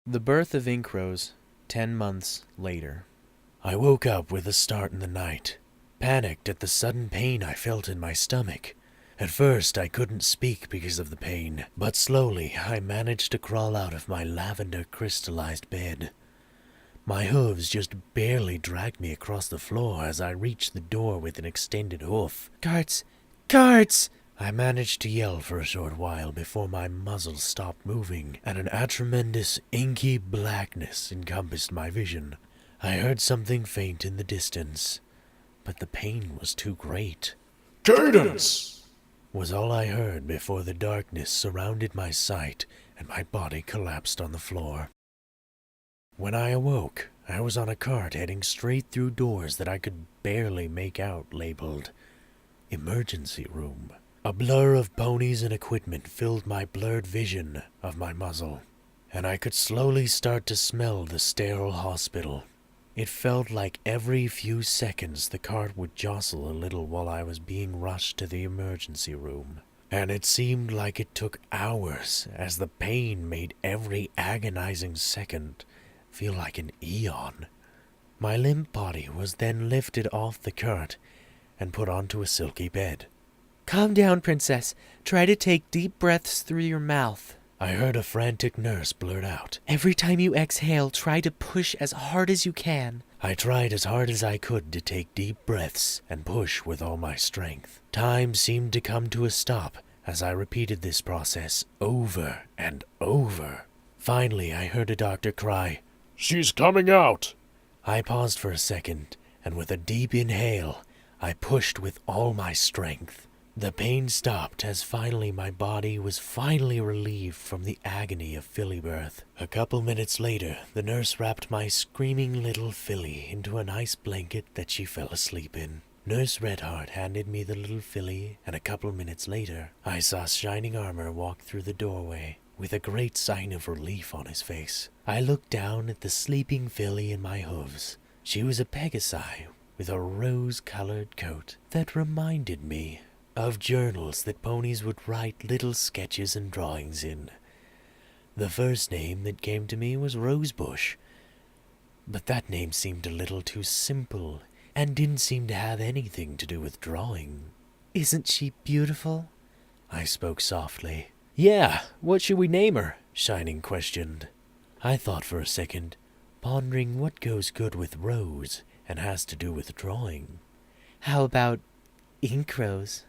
The birth of Inkrose, 10 months later. I woke up with a start in the night, panicked at the sudden pain I felt in my stomach. At first I couldn't speak because of the pain, but slowly I managed to crawl out of my lavender crystallized bed. My hooves just barely dragged me across the floor as I reached the door with an extended hoof. "Guards! Guards!" I managed to yell for a short while before my muzzle stopped moving, and a tremendous inky blackness encompassed my vision. I heard something faint in the distance, but the pain was too great. "Cadence!" was all I heard before the darkness surrounded my sight and my body collapsed on the floor. When I awoke, I was on a cart heading straight through doors that I could barely make out labeled emergency room. A blur of ponies and equipment filled my blurred vision of my muzzle, and I could slowly start to smell the sterile hospital. It felt like every few seconds the cart would jostle a little while I was being rushed to the emergency room, and it seemed like it took hours as the pain made every agonizing second feel like an eon. My limp body was then lifted off the cart and put onto a silky bed. "Calm down, princess. Try to take deep breaths through your mouth." I heard a frantic nurse blurt out. "Every time you exhale, try to push as hard as you can." I tried as hard as I could to take deep breaths and push with all my strength. Time seemed to come to a stop as I repeated this process over and over. Finally, I heard a doctor cry, "She's coming out!" I paused for a second, and with a deep inhale, I pushed with all my strength. The pain stopped as finally my body was finally relieved from the agony of filly birth. A couple minutes later, the nurse wrapped my screaming little filly into a nice blanket that she fell asleep in. Nurse Redheart handed me the little filly, and a couple minutes later, I saw Shining Armor walk through the doorway with a great sign of relief on his face. I looked down at the sleeping filly in my hooves. She was a Pegasi with a rose-colored coat that reminded me of journals that ponies would write little sketches and drawings in. The first name that came to me was Rosebush, but that name seemed a little too simple and didn't seem to have anything to do with drawing. "Isn't she beautiful?" I spoke softly. "Yeah, what should we name her?" Shining questioned. I thought for a second, pondering what goes good with Rose and has to do with drawing. "How about Inkrose?"